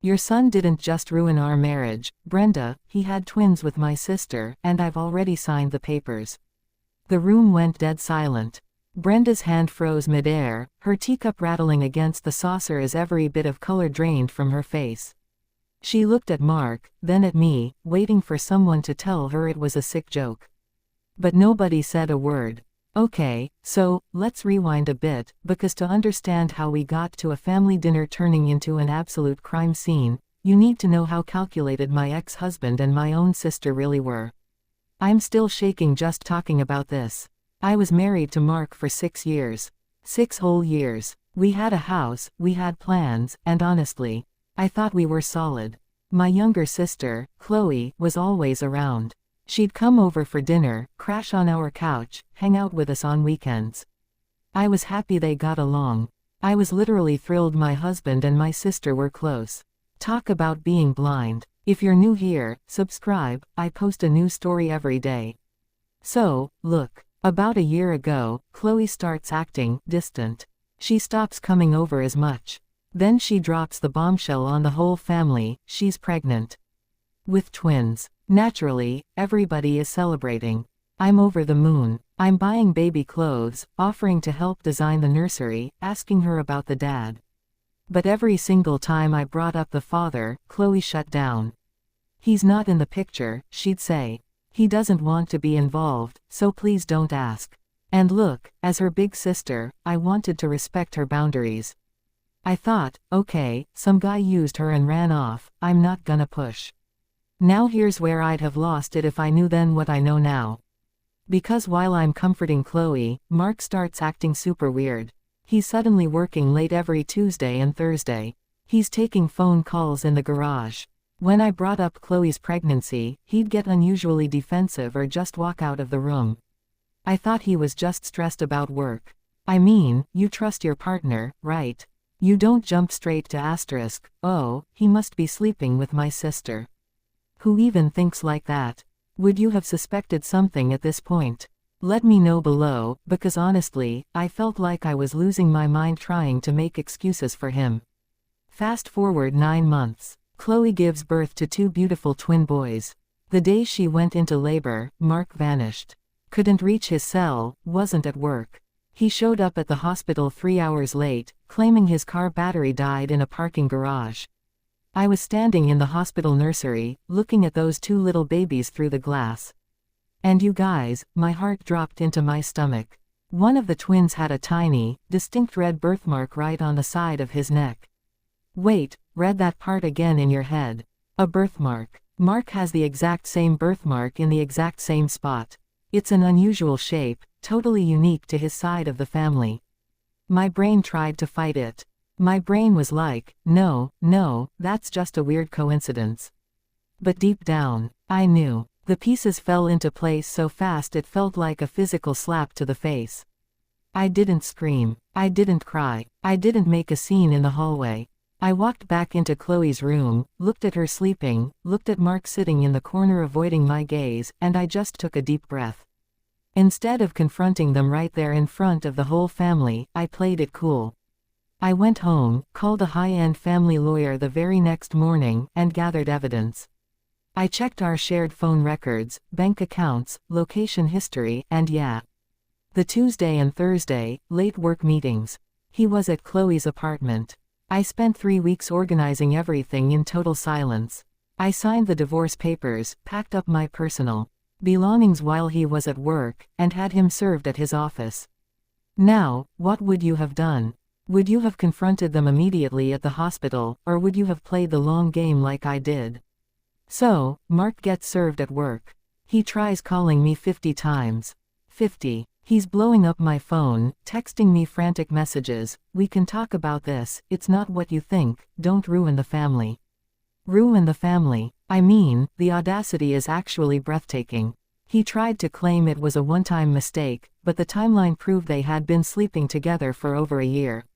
Your son didn't just ruin our marriage, Brenda, he had twins with my sister, and I've already signed the papers." The room went dead silent. Brenda's hand froze midair, her teacup rattling against the saucer as every bit of color drained from her face. She looked at Mark, then at me, waiting for someone to tell her it was a sick joke. But nobody said a word. Okay, so, let's rewind a bit, because to understand how we got to a family dinner turning into an absolute crime scene, you need to know how calculated my ex-husband and my own sister really were. I'm still shaking just talking about this. I was married to Mark for 6 years. 6 whole years. We had a house, we had plans, and honestly, I thought we were solid. My younger sister, Chloe, was always around. She'd come over for dinner, crash on our couch, hang out with us on weekends. I was happy they got along. I was literally thrilled my husband and my sister were close. Talk about being blind. If you're new here, subscribe, I post a new story every day. So, look. About a year ago, Chloe starts acting distant. She stops coming over as much. Then she drops the bombshell on the whole family, she's pregnant. With twins. Naturally, everybody is celebrating. I'm over the moon. I'm buying baby clothes, offering to help design the nursery, asking her about the dad. But every single time I brought up the father, Chloe shut down. He's not in the picture, she'd say. He doesn't want to be involved, so please don't ask. And look, as her big sister, I wanted to respect her boundaries. I thought, okay, some guy used her and ran off, I'm not gonna push. Now here's where I'd have lost it if I knew then what I know now. Because while I'm comforting Chloe, Mark starts acting super weird. He's suddenly working late every Tuesday and Thursday. He's taking phone calls in the garage. When I brought up Chloe's pregnancy, he'd get unusually defensive or just walk out of the room. I thought he was just stressed about work. I mean, you trust your partner, right? You don't jump straight to asterisk, oh, he must be sleeping with my sister. Who even thinks like that? Would you have suspected something at this point? Let me know below, because honestly, I felt like I was losing my mind trying to make excuses for him. Fast forward 9 months. Chloe gives birth to 2 beautiful twin boys. The day she went into labor, Mark vanished. Couldn't reach his cell, wasn't at work. He showed up at the hospital 3 hours late, claiming his car battery died in a parking garage. I was standing in the hospital nursery, looking at those 2 little babies through the glass. And you guys, my heart dropped into my stomach. One of the twins had a tiny, distinct red birthmark right on the side of his neck. Wait, read that part again in your head. A birthmark. Mark has the exact same birthmark in the exact same spot. It's an unusual shape, totally unique to his side of the family. My brain tried to fight it. My brain was like, no, that's just a weird coincidence. But deep down, I knew. The pieces fell into place so fast it felt like a physical slap to the face. I didn't scream. I didn't cry. I didn't make a scene in the hallway. I walked back into Chloe's room, looked at her sleeping, looked at Mark sitting in the corner avoiding my gaze, and I just took a deep breath. Instead of confronting them right there in front of the whole family, I played it cool. I went home, called a high-end family lawyer the very next morning, and gathered evidence. I checked our shared phone records, bank accounts, location history, and yeah. The Tuesday and Thursday, late work meetings. He was at Chloe's apartment. I spent 3 weeks organizing everything in total silence. I signed the divorce papers, packed up my personal belongings while he was at work, and had him served at his office. Now, what would you have done? Would you have confronted them immediately at the hospital, or would you have played the long game like I did? So, Mark gets served at work. He tries calling me 50 times. 50. He's blowing up my phone, texting me frantic messages, "We can talk about this, it's not what you think, don't ruin the family." Ruin the family. I mean, the audacity is actually breathtaking. He tried to claim it was a one-time mistake, but the timeline proved they had been sleeping together for over a year.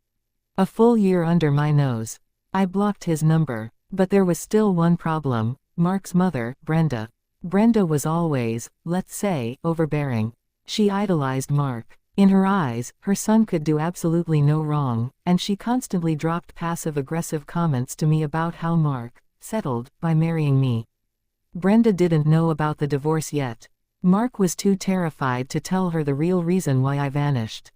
A full year under my nose. I blocked his number. But there was still one problem: Mark's mother, Brenda. Brenda was always, let's say, overbearing. She idolized Mark. In her eyes, her son could do absolutely no wrong, and she constantly dropped passive-aggressive comments to me about how Mark settled by marrying me. Brenda didn't know about the divorce yet. Mark was too terrified to tell her the real reason why I vanished.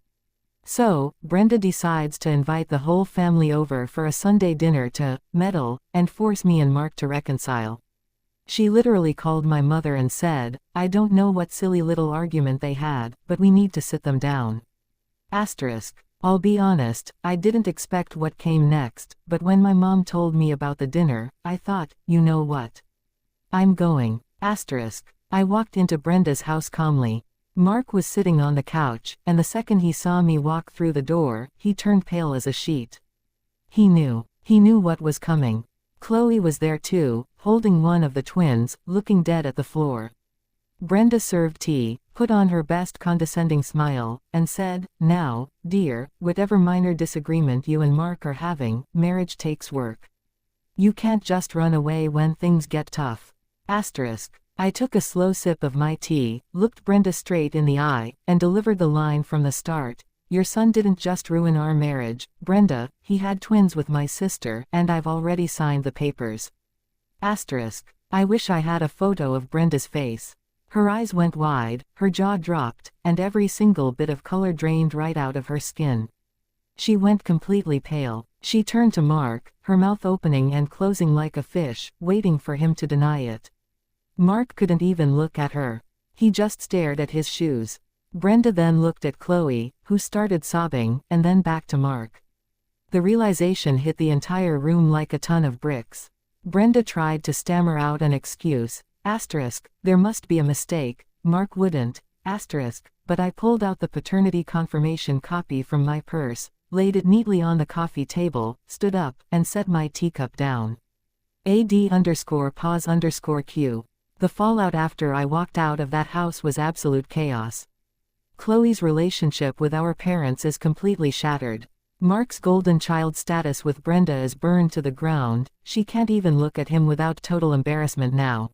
So, Brenda decides to invite the whole family over for a Sunday dinner to meddle and force me and Mark to reconcile. She literally called my mother and said, "I don't know what silly little argument they had, but we need to sit them down." I'll be honest, I didn't expect what came next, but when my mom told me about the dinner, I thought, you know what? I'm going. I walked into Brenda's house calmly. Mark was sitting on the couch, and the second he saw me walk through the door, he turned pale as a sheet. He knew what was coming. Chloe was there too, holding one of the twins, looking dead at the floor. Brenda served tea, put on her best condescending smile, and said, "Now, dear, whatever minor disagreement you and Mark are having, marriage takes work. You can't just run away when things get tough." I took a slow sip of my tea, looked Brenda straight in the eye, and delivered the line from the start. "Your son didn't just ruin our marriage, Brenda, he had twins with my sister, and I've already signed the papers." I wish I had a photo of Brenda's face. Her eyes went wide, her jaw dropped, and every single bit of color drained right out of her skin. She went completely pale. She turned to Mark, her mouth opening and closing like a fish, waiting for him to deny it. Mark couldn't even look at her. He just stared at his shoes. Brenda then looked at Chloe, who started sobbing, and then back to Mark. The realization hit the entire room like a ton of bricks. Brenda tried to stammer out an excuse. There must be a mistake. Mark wouldn't. But I pulled out the paternity confirmation copy from my purse, laid it neatly on the coffee table, stood up, and set my teacup down. AD_pause_Q. The fallout after I walked out of that house was absolute chaos. Chloe's relationship with our parents is completely shattered. Mark's golden child status with Brenda is burned to the ground. She can't even look at him without total embarrassment now.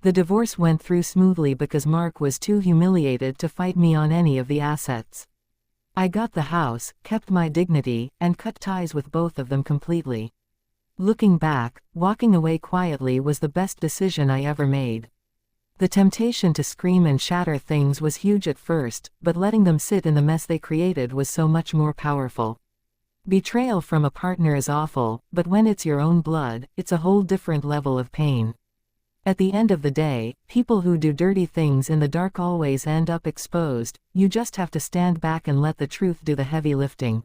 The divorce went through smoothly because Mark was too humiliated to fight me on any of the assets. I got the house, kept my dignity, and cut ties with both of them completely. Looking back, walking away quietly was the best decision I ever made. The temptation to scream and shatter things was huge at first, but letting them sit in the mess they created was so much more powerful. Betrayal from a partner is awful, but when it's your own blood, it's a whole different level of pain. At the end of the day, people who do dirty things in the dark always end up exposed. You just have to stand back and let the truth do the heavy lifting.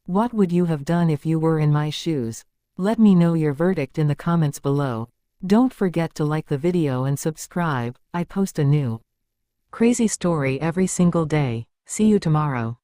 What would you have done if you were in my shoes? Let me know your verdict in the comments below. Don't forget to like the video and subscribe. I post a new crazy story every single day. See you tomorrow.